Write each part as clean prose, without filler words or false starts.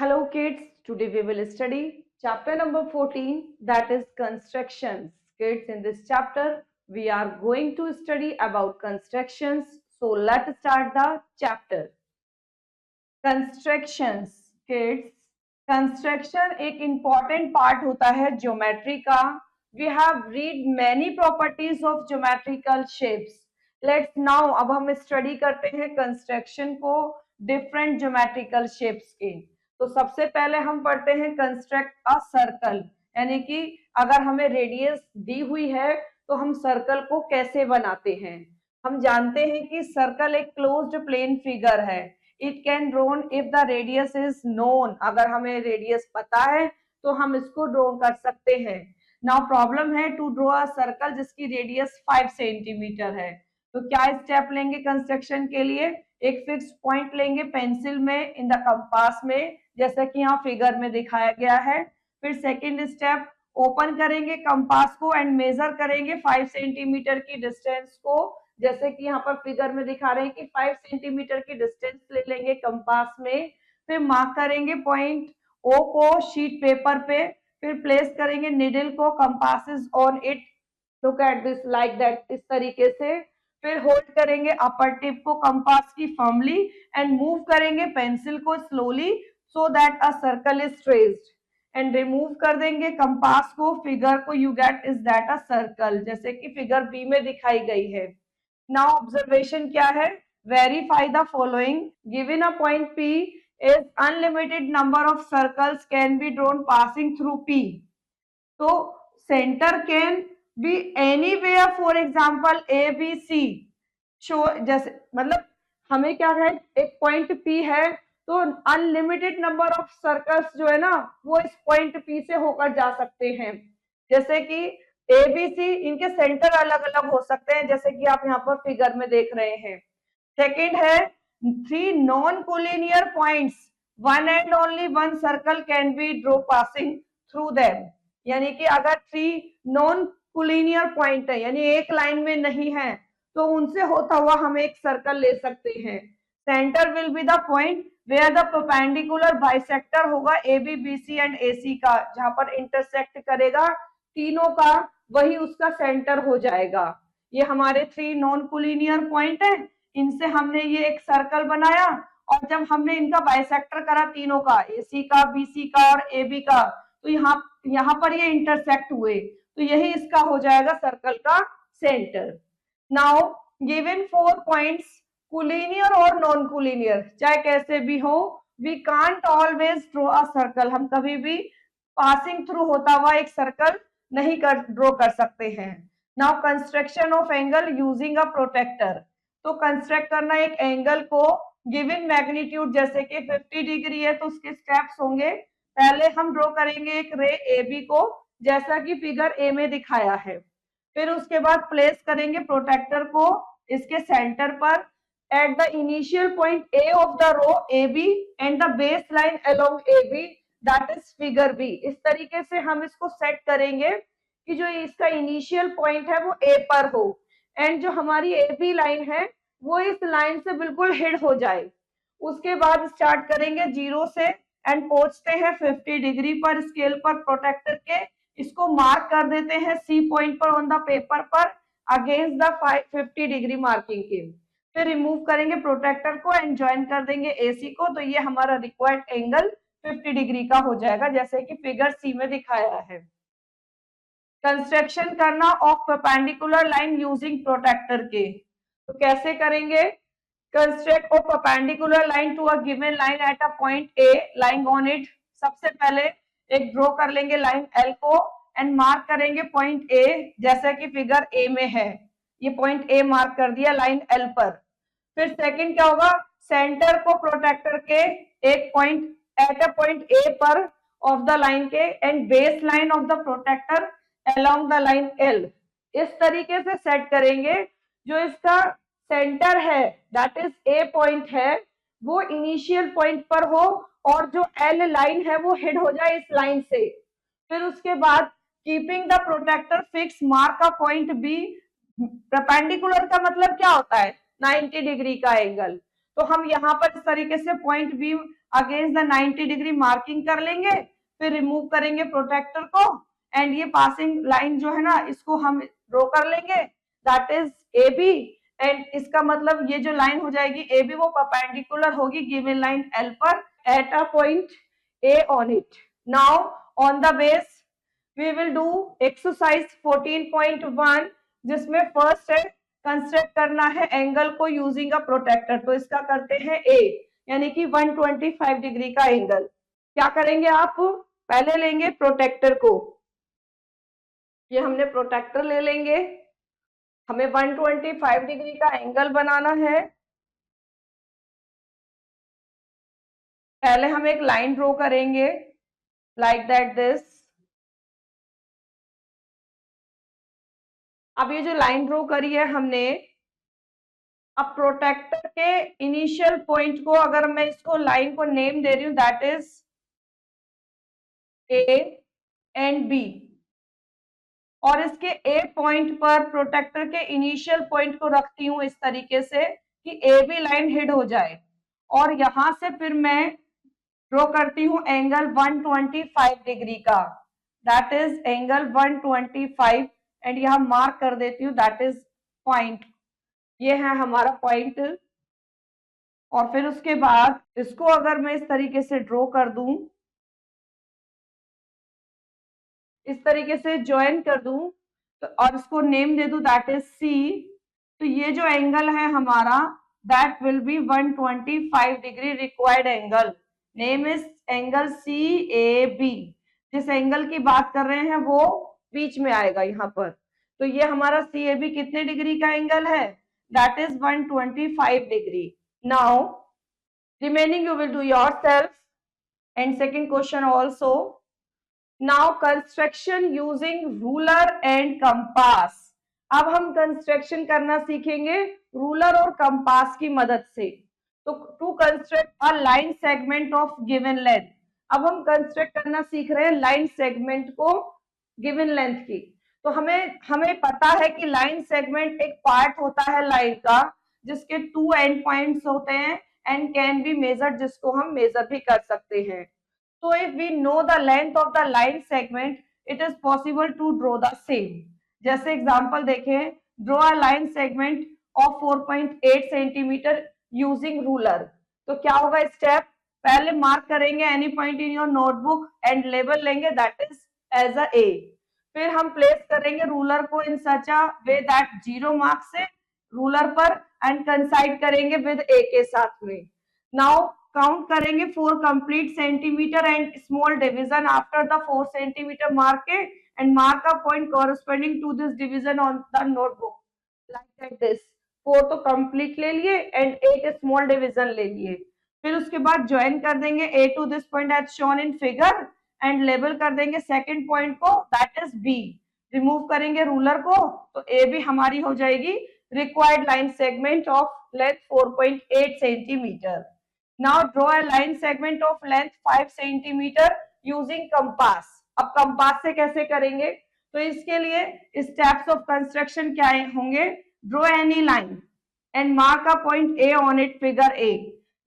Hello kids, today we will study chapter number 14, that is constructions. Kids, in this chapter we are going to study about constructions. So let's start the chapter. Constructions. Kids, construction एक important part होता है geometry का. We have read many properties of geometrical shapes. Let's now अब हम study करते हैं construction को different geometrical shapes के. तो सबसे पहले हम पढ़ते हैं construct a circle, यानी कि अगर हमें रेडियस दी हुई है तो हम सर्कल को कैसे बनाते हैं. हम जानते हैं कि सर्कल एक क्लोज्ड प्लेन फिगर है. It can drone if the radius is known. अगर हमें रेडियस पता है तो हम इसको ड्रॉ कर सकते हैं. नाउ प्रॉब्लम है टू ड्रॉ अ सर्कल जिसकी रेडियस 5 सेंटीमीटर है. तो क्या स्टेप लेंगे कंस्ट्रक्शन के लिए. एक फिक्स पॉइंट लेंगे पेंसिल में इन द कंपास में, जैसा कि यहाँ फिगर में दिखाया गया है. फिर सेकेंड स्टेप, ओपन करेंगे कंपास को एंड मेजर करेंगे 5 सेंटीमीटर की डिस्टेंस को, जैसे कि यहाँ पर फिगर में दिखा रहे हैं कि 5 सेंटीमीटर की डिस्टेंस ले लेंगे कंपास में. फिर मार्क करेंगे पॉइंट ओ को शीट पेपर पे. फिर प्लेस करेंगे निडल को, compass is on it, look at this like that, इस तरीके से. फिर होल्ड करेंगे अपर टिप को कंपास की फर्मली एंड मूव करेंगे पेंसिल को slowly so that a circle is traced and remove कर देंगे कंपास को. फिगर को you get is that a circle, जैसे कि फिगर बी में दिखाई गई है. Now observation क्या है, verify the following. Given a point P is unlimited number of circles can be drawn passing through P. तो center can be anywhere, for example A B C. Show जैसे मतलब हमें क्या है, एक पॉइंट P है तो अनलिमिटेड नंबर ऑफ सर्कल्स जो है ना वो इस पॉइंट P से होकर जा सकते हैं. जैसे कि ABC, इनके सेंटर अलग अलग हो सकते हैं, जैसे कि आप यहाँ पर फिगर में देख रहे हैं. सेकेंड है 3 non collinear points, one and only one circle can be draw passing through them. यानी कि अगर 3 नॉन कोलिनियर पॉइंट है, यानी एक लाइन में नहीं है, तो उनसे होता हुआ हम एक सर्कल ले सकते हैं. Centre will be the point where the perpendicular bisector होगा AB BC एंड AC का, जहां पर इंटरसेक्ट करेगा तीनों का, वही उसका सेंटर हो जाएगा. ये हमारे 3 नॉन कोलिनियर पॉइंट है, इनसे हमने ये एक सर्कल बनाया और जब हमने इनका बाइसेक्टर करा तीनों का, AC का, BC का और AB का, तो यहाँ पर ये इंटरसेक्ट हुए, तो यही इसका हो जाएगा सर्कल का centre. Now given 4 points, collinear और नॉन कोलिनियर, चाहे कैसे भी हो, we can't always draw a circle. हम कभी भी पासिंग थ्रू होता हुआ एक सर्कल नहीं ड्रॉ कर सकते हैं. Now construction of angle using a protractor. तो कंस्ट्रक्ट करना एक एंगल को गिवन मैग्नीट्यूड, जैसे कि 50 डिग्री है तो उसके स्टेप्स होंगे. पहले हम ड्रॉ करेंगे एक रे AB को, जैसा कि फिगर A में दिखाया है. फिर उसके बाद प्लेस करेंगे प्रोटेक्टर को इसके सेंटर पर at the initial point A of the ray AB and the base line along AB, that is figure B. इस तरीके से हम इसको सेट करेंगे कि जो इसका इनिशियल पॉइंट है वो A पर हो एंड जो हमारी AB लाइन है वो इस लाइन से बिल्कुल हिट हो जाए. उसके बाद स्टार्ट करेंगे 0 से एंड पहुंचते हैं 50 डिग्री पर स्केल पर प्रोटेक्टर के. इसको मार्क कर देते हैं C पॉइंट पर ऑन द पेपर पर अगेंस्ट द 50 डिग्री मार्किंग के. फिर रिमूव करेंगे प्रोटेक्टर को एंड ज्वाइन कर देंगे AC को, तो ये हमारा रिक्वायर्ड एंगल 50 डिग्री का हो जाएगा, जैसे कि फिगर C में दिखाया है. कंस्ट्रक्शन करना of perpendicular line using protractor के, तो कैसे करेंगे. Construct of perpendicular line to a given line at a point A lying on it. सबसे पहले एक ड्रॉ कर लेंगे लाइन L को एंड मार्क करेंगे पॉइंट A, जैसा कि फिगर A में है. ये पॉइंट A मार्क कर दिया लाइन L पर. फिर सेकंड क्या होगा, सेंटर को प्रोटेक्टर के एक point at a point A पर ऑफ द लाइन के and base line of the protractor along the line L. इस तरीके से सेट करेंगे जो इसका सेंटर है दैट इज A पॉइंट है वो इनिशियल पॉइंट पर हो और जो L लाइन है वो हिट हो जाए इस लाइन से. फिर उसके बाद keeping the protractor fix mark a point B. Perpendicular का मतलब क्या होता है, 90 डिग्री का एंगल. तो हम यहाँ पर इस तरीके से point B against the 90 degree marking कर लेंगे, फिर रिमूव करेंगे प्रोटेक्टर को, एंड ये पासिंग लाइन जो है ना इसको हम ड्रॉ कर लेंगे, that is A B. And इसका मतलब ये जो लाइन हो जाएगी ए बी वो परपेंडिकुलर होगी गिवन लाइन एल पर at a point A on it. Now on the base we will do exercise 14.1 जिसमें फर्स्ट है कंस्ट्रक्ट करना है एंगल को यूजिंग अ प्रोटेक्टर। तो इसका करते हैं ए, यानी कि 125 डिग्री का एंगल। क्या करेंगे आप, पहले लेंगे प्रोटेक्टर को, ये हमने प्रोटेक्टर ले लेंगे, हमें 125 डिग्री का एंगल बनाना है। पहले हम एक लाइन ड्रॉ करेंगे लाइक दैट दिस। अब ये जो लाइन ड्रॉ करी है हमने, अब प्रोटेक्टर के इनिशियल पॉइंट को अगर मैं इसको लाइन को नेम दे रही हूं that is A and B, और इसके ए पॉइंट पर प्रोटेक्टर के इनिशियल पॉइंट को रखती हूं इस तरीके से कि ए बी लाइन हिट हो जाए, और यहां से फिर मैं ड्रॉ करती हूं एंगल 125 डिग्री का, दैट इज एंगल 125, एंड यहां मार्क कर देती हूँ दैट इज पॉइंट, ये है हमारा पॉइंट। और फिर उसके बाद इसको अगर मैं इस तरीके से ड्रॉ कर दूं, इस तरीके से ज्वाइन कर दूं तो, और इसको नेम दे दूं दैट इज सी, तो ये जो एंगल है हमारा that will be 125 degree required angle, name is angle C A B. जिस एंगल की बात कर रहे हैं वो बीच में आएगा यहाँ पर, तो ये हमारा सी ए बी कितने डिग्री का एंगल है, that is 125 degree. Now remaining you will do yourself, and second question also. Now construction using ruler and compass, अब हम कंस्ट्रक्शन करना सीखेंगे रूलर और कंपास की मदद से। तो to construct a line segment of given length, अब हम कंस्ट्रक्ट करना सीख रहे हैं लाइन सेगमेंट को गिवन लेंथ की। तो हमें पता है कि लाइन सेगमेंट एक पार्ट होता है लाइन का जिसके 2 एंड पॉइंट्स होते हैं एंड कैन बी मेजर्ड, जिसको हम मेजर भी कर सकते हैं। So if we know the length of the line segment, it is possible to draw the same. जैसे एग्जांपल देखें, draw a line segment of 4.8 centimetre using ruler। तो क्या होगा स्टेप, पहले मार्क करेंगे any point in your notebook and label लेंगे that is as a ए। फिर हम प्लेस करेंगे रूलर को इन सच अ वे दैट 0 मार्क से रूलर पर एंड कंसाइड करेंगे विद ए के साथ में। नाउ काउंट करेंगे 4 complete centimetre and small division after the 4 centimetre mark के, and mark a point corresponding to this division on the notebook like that this. 4 तो complete ले लिए एंड 8 स्मॉल डिवीजन ले लिए। फिर उसके बाद ज्वाइन कर देंगे A to this point as shown in figure and label कर देंगे सेकंड पॉइंट को दैट इज बी। रिमूव करेंगे रूलर को तो ए बी हमारी हो जाएगी required line segment of length 4.8 centimetre. Now draw a line segment of length 5 centimeter using compass। अब कंपास से कैसे करेंगे, तो इसके लिए स्टेप्स ऑफ कंस्ट्रक्शन क्या होंगे, draw any line and mark a point A on it figure A.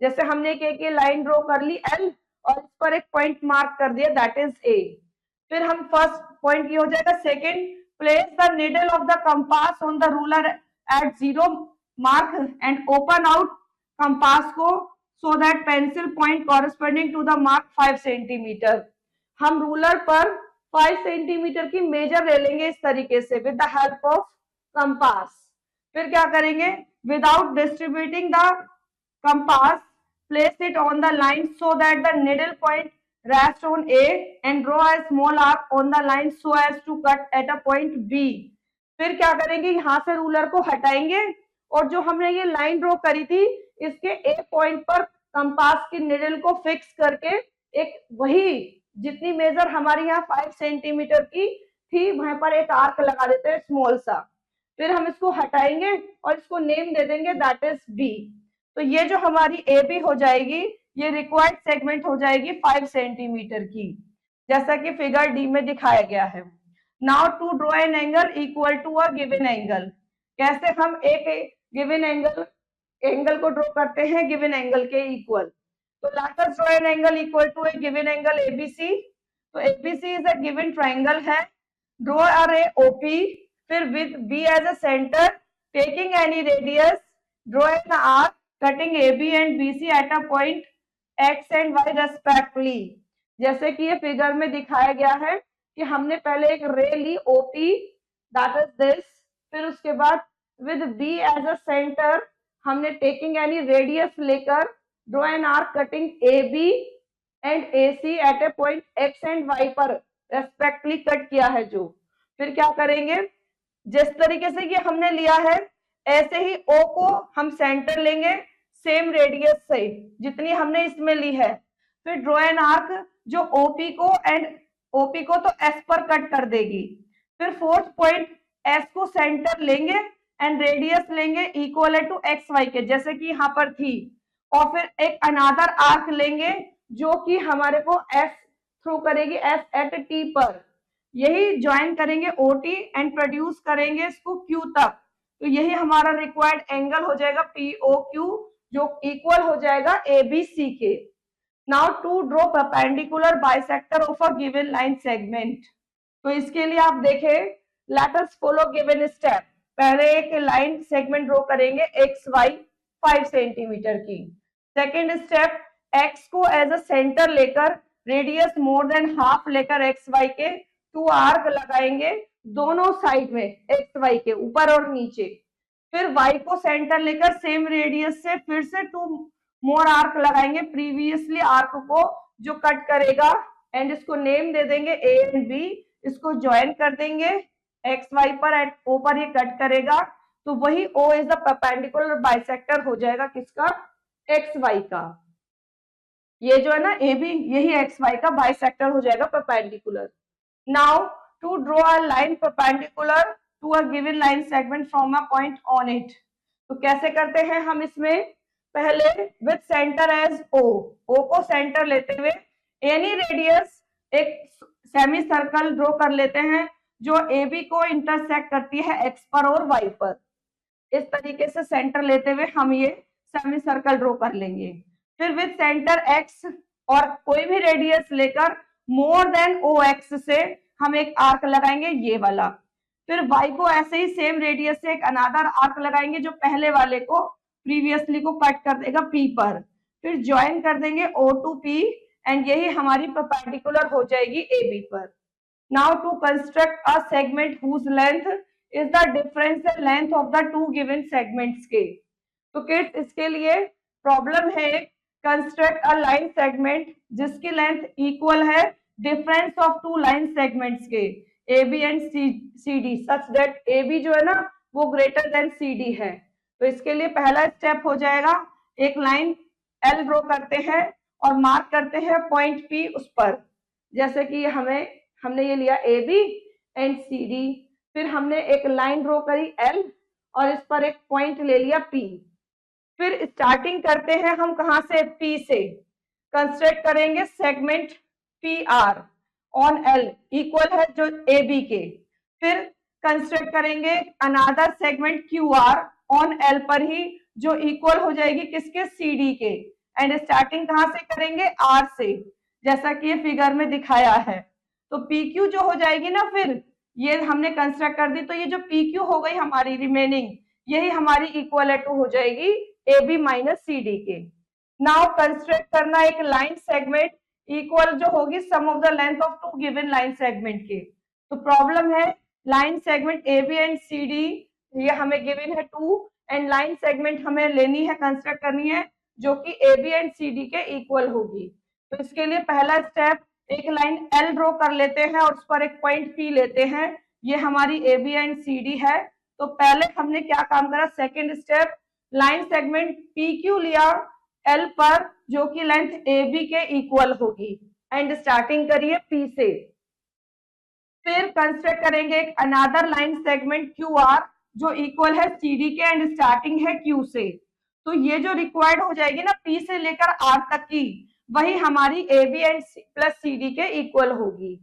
जैसे हमने एक लाइन ड्रॉ कर ली एल और इस पर एक पॉइंट मार्क कर दिया दैट इज ए। फिर हम फर्स्ट पॉइंट ये हो जाएगा। Second, place the needle of the compass on the ruler at 0 mark and open out compass को so that pencil point corresponding to the mark 5 centimetre. हम ruler पर 5 सेंटीमीटर की major ले लेंगे इस तरीके से with the help of compass. फिर क्या करेंगे, without distributing the compass place it on the line so that the needle point rest on A and draw a small arc on the line so as to cut at a point B. फिर क्या करेंगे, यहां से ruler को हटाएंगे और जो हमने ये लाइन ड्रॉ करी थी इसके ए पॉइंट पर कंपास की निडल को फिक्स करके एक वही जितनी मेजर हमारी यहाँ 5 सेंटीमीटर की थी वहां पर एक आर्क लगा देते हैं स्मॉल सा। फिर हम इसको हटाएंगे और इसको नेम दे देंगे दैट इज बी। तो ये जो हमारी ए बी हो जाएगी ये रिक्वायर्ड सेगमेंट हो जाएगी 5 सेंटीमीटर की, जैसा कि फिगर डी में दिखाया गया है। Now to draw an angle equal to a given angle, कैसे हम एक गिवन एंगल को ड्रॉ करते हैं गिवन एंगल के इक्वल। तो let us draw an angle equal to a given angle ABC. तो ABC is a given triangle है. Draw a ray OP, फिर with B as a center, taking any radius, draw an arc cutting AB and BC at a point X and Y respectively. जैसे कि ये figure में दिखाया गया है कि हमने पहले एक रे ली OP, that is this, फिर उसके बाद with B as a center हमने taking any radius लेकर draw an arc cutting AB and AC at a point X and Y पर respectively कट किया है जो. फिर क्या करेंगे, जिस तरीके से ये हमने लिया है ऐसे ही O को हम सेंटर लेंगे सेम रेडियस से जितनी हमने इसमें ली है. फिर ड्रॉ एन आर्क जो OP को तो S पर कट कर देगी. फिर फोर्थ पॉइंट S को सेंटर लेंगे एंड रेडियस लेंगे इक्वल टू XY के जैसे कि यहाँ पर थी. और फिर एक अनादर आर्क लेंगे जो कि हमारे को S थ्रू करेगी S एट T पर. यही ज्वाइन करेंगे OT एंड प्रोड्यूस करेंगे इसको Q तक. तो यही हमारा रिक्वायर्ड एंगल हो जाएगा POQ जो इक्वल हो जाएगा ABC के. Now to draw perpendicular bisector of a given line segment. तो इसके लिए आप देखें, let us follow given step. पहले एक लाइन सेगमेंट ड्रॉ करेंगे XY 5 सेंटीमीटर की. सेकेंड स्टेप, X को एज अ सेंटर लेकर रेडियस मोर देन हाफ लेकर XY के 2 आर्क लगाएंगे दोनों साइड में XY के ऊपर और नीचे. फिर Y को सेंटर लेकर सेम रेडियस से फिर से 2 मोर आर्क लगाएंगे प्रीवियसली आर्क को जो कट करेगा एंड इसको नेम दे देंगे A एंड B. इसको ज्वाइन कर देंगे XY पर एट O पर ये कट करेगा. तो वही O is the perpendicular bisector हो जाएगा किसका, XY का. ये जो है ना AB यही XY का बाइसेक्टर हो जाएगा perpendicular. Now to draw a line perpendicular to a given line segment from a point on it. तो कैसे करते हैं हम इसमें, पहले विद सेंटर एज O को सेंटर लेते हुए एनी रेडियस एक सेमी सर्कल ड्रॉ कर लेते हैं जो AB को इंटरसेक्ट करती है X पर और Y पर. इस तरीके से सेंटर लेते हुए हम ये सेमी सर्कल ड्रॉ कर लेंगे. फिर विद सेंटर X और कोई भी रेडियस लेकर मोर देन OX से हम एक आर्क लगाएंगे ये वाला. फिर Y को ऐसे ही सेम रेडियस से एक अनादर आर्क लगाएंगे जो पहले वाले को प्रीवियसली को कट कर देगा P पर. फिर ज्वाइन कर देंगे O टू P एंड यही हमारी परपेंडिकुलर हो जाएगी AB पर. Now to construct a segment whose length is the differential length of the two given segments के. तो किड्स इसके लिए प्रॉब्लम है, कंस्ट्रक्ट अ लाइन सेगमेंट जिसकी लेंथ इक्वल है difference of two line segments के AB and CD such that AB जो है ना वो ग्रेटर देन CD है. तो इसके लिए पहला स्टेप हो जाएगा, एक लाइन L ड्रॉ करते हैं और मार्क करते हैं पॉइंट P उस पर. जैसे कि हमने ये लिया AB एंड CD. फिर हमने एक लाइन ड्रॉ करी L और इस पर एक पॉइंट ले लिया P. फिर स्टार्टिंग करते हैं हम कहां से, P से. कंस्ट्रक्ट करेंगे segment PR on L equal है जो AB के. फिर कंस्ट्रक्ट करेंगे अनादर सेगमेंट QR ऑन L पर ही जो इक्वल हो जाएगी किसके, CD के. एंड स्टार्टिंग कहां से करेंगे, R से जैसा कि ये फिगर में दिखाया है. तो PQ जो हो जाएगी ना, फिर ये हमने कंस्ट्रक्ट कर दी तो ये जो PQ हो गई हमारी रिमेनिंग यही हमारी इक्वल टू हो जाएगी AB माइनस CD के. नाउ कंस्ट्रक्ट करना एक लाइन सेगमेंट इक्वल जो होगी sum of the length of two given line segment के. तो प्रॉब्लम है line segment AB and CD ये हमें गिवन है 2 एंड लाइन सेगमेंट हमें लेनी है, कंस्ट्रक्ट करनी है जो कि AB एंड CD के इक्वल होगी. तो इसके लिए पहला स्टेप, एक लाइन L ड्रॉ कर लेते हैं और उस पर एक पॉइंट P लेते हैं. ये हमारी AB एंड CD है. तो पहले हमने क्या काम करा, second step line segment PQ लिया L पर जो कि लेंथ AB के इक्वल होगी एंड स्टार्टिंग करिए P से. फिर कंस्ट्रक्ट करेंगे एक अनादर लाइन सेगमेंट QR जो इक्वल है CD के एंड स्टार्टिंग है Q से. तो ये जो रिक्वायर्ड हो जाएगी ना P से लेकर R तक की वही हमारी AB एंड प्लस CD के इक्वल होगी.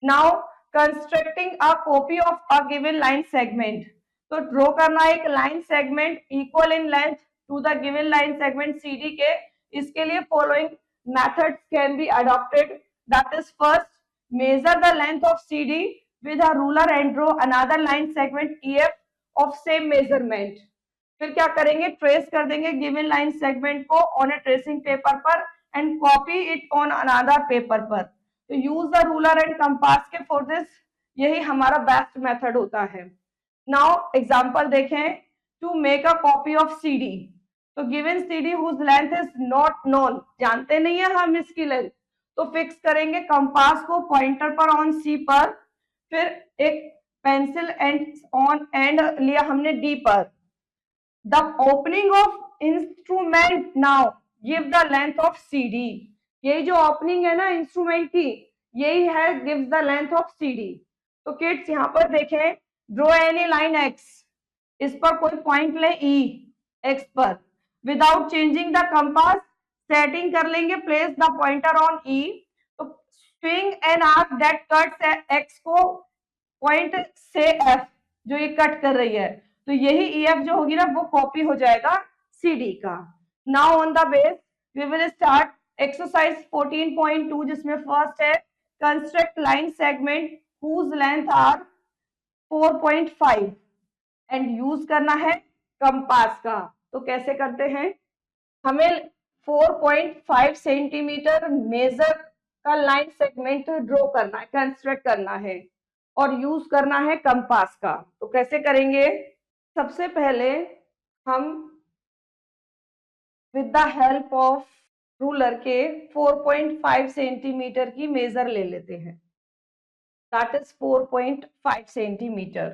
Now constructing a copy of a given line segment. तो ड्रॉ करना एक line segment equal in length to the given line segment CD के. इसके लिए following methods can be adopted. That is, first, measure the length of CD with a ruler and draw another line segment EF of same measurement. फिर क्या करेंगे, trace कर देंगे given line segment को on a tracing paper पर and copy it on another paper पर. तो use the ruler and compass के फॉर दिस, यही हमारा बेस्ट मेथड होता है. नाउ एग्जांपल देखें. To make a copy of CD, तो given CD whose length is not known, जानते नहीं है हम इसकी लेंथ, तो फिक्स करेंगे कंपास को पॉइंटर पर ऑन सी पर, फिर एक पेंसिल एंड ऑन एंड लिया हमने डी पर. The opening of instrument now give the length of CD. यही जो ओपनिंग है ना इंस्ट्रूमेंट की, यही है gives the length of CD. तो किड्स यहाँ पर देखें, ड्रॉ एनी लाइन एक्स, इस पर कोई पॉइंट ले ई एक्स पर, without changing the compass, setting कर लेंगे, प्लेस द पॉइंटर ऑन ई. तो swing an arc that cuts x को पॉइंट से एफ, जो ये कट कर रही है, तो यही ई एफ जो होगी ना वो कॉपी हो जाएगा सी डी का. Now on the base we will start exercise 14.2, जिसमें फर्स्ट है construct line segment whose length are 4.5 and use करना है कंपास का. तो कैसे करते हैं, हमें 4.5 सेंटीमीटर मेजर का लाइन सेगमेंट ड्रॉ करना है, कंस्ट्रक्ट करना है और यूज करना है कंपास का. तो कैसे करेंगे, सबसे पहले हम with the help of ruler के 4.5 सेंटीमीटर की मेजर ले लेते हैं. That is 4.5 centimetre.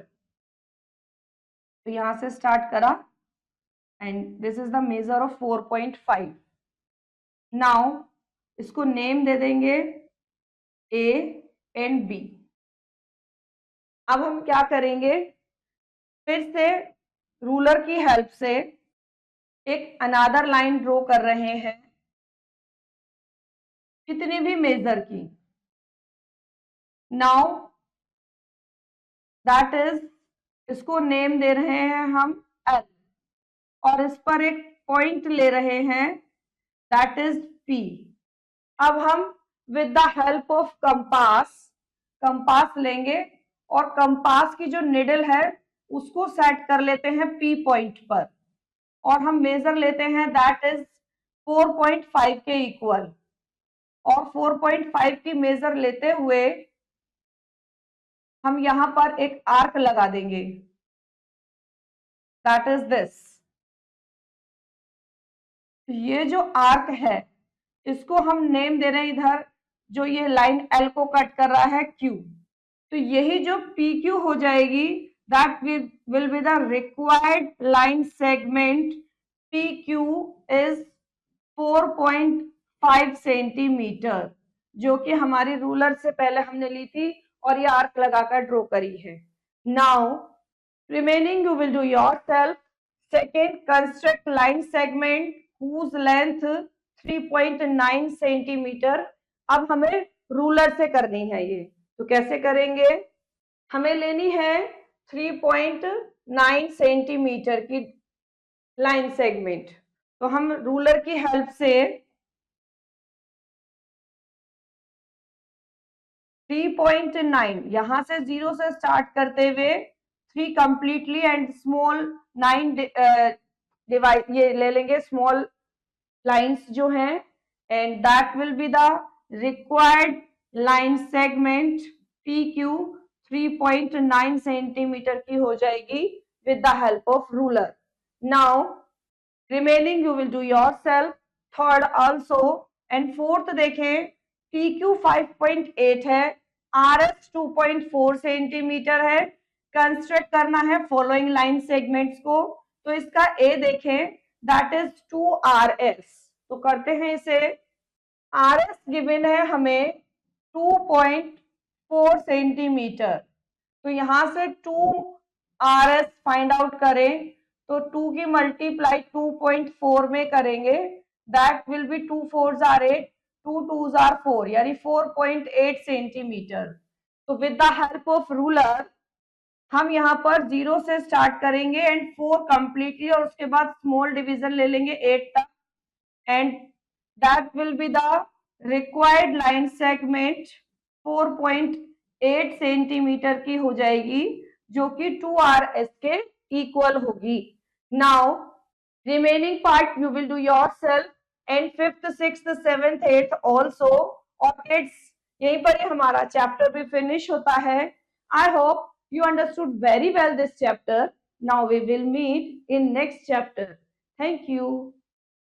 तो यहां से स्टार्ट करा and this is the measure of 4.5. Now इसको नेम दे देंगे ए एंड बी. अब हम क्या करेंगे, फिर से रूलर की हेल्प से एक अनदर लाइन ड्रॉ कर रहे हैं, कितनी भी मेजर की. नाउ दैट इज, इसको नेम दे रहे हैं हम एल, और इस पर एक पॉइंट ले रहे हैं दैट इज पी. अब हम with the help of compass लेंगे और कंपास की जो निडल है उसको सेट कर लेते हैं पी पॉइंट पर, और हम मेजर लेते हैं दैट इज 4.5 के इक्वल. और 4.5 की मेजर लेते हुए हम यहां पर एक आर्क लगा देंगे दैट इज दिस. ये जो आर्क है इसको हम नेम दे रहे हैं इधर, जो ये लाइन एल को कट कर रहा है क्यू. तो यही जो पी क्यू हो जाएगी that will be the required line segment. P Q is 4.5 centimetre, जो कि हमारी रूलर से पहले हमने ली थी और ये आर्क लगाकर ड्रॉ करी है. Now remaining you will do yourself. Second, construct line segment whose length 3.9 centimetre. अब हमें रूलर से करनी है ये, तो कैसे करेंगे, हमें लेनी है 3.9 सेंटीमीटर की लाइन सेगमेंट. तो हम रूलर की हेल्प से 3.9 यहां से 0 से स्टार्ट करते हुए 3 कंप्लीटली एंड स्मॉल 9 डिवाइड, ये ले लेंगे स्मॉल लाइंस जो हैं, and that will be the required line segment. P Q 3.9 centimetre की हो जाएगी with the help of ruler. Now remaining you will do yourself. Third also and fourth देखें, P Q 5.8 है, आर एस 2.4 सेंटीमीटर है. Construct करना है following line segments को. तो इसका ए देखें दैट इज 2RS. तो करते हैं इसे. RS गिवन है हमें 2.4 सेंटीमीटर. तो यहां से 2RS फाइंड आउट करें, तो 2 की मल्टीप्लाई 2.4 में करेंगे, that will B 2 4s are 8, 2 2s are 4, यानी 4.8 सेंटीमीटर. तो with the help of ruler हम यहाँ पर 0 से स्टार्ट करेंगे एंड 4 कंप्लीटली, और उसके बाद स्मॉल डिवीजन ले लेंगे 8 तक and that will be the required line segment 4.8 centimetre की हो जाएगी, जो कि 2RS के इक्वल होगी. Now remaining part you will do yourself, and 5th 6th 7th 8th also. और kids, यहीं पर ही हमारा चैप्टर भी फिनिश होता है. I hope you understood very well this chapter. Now we will meet in next chapter. Thank you.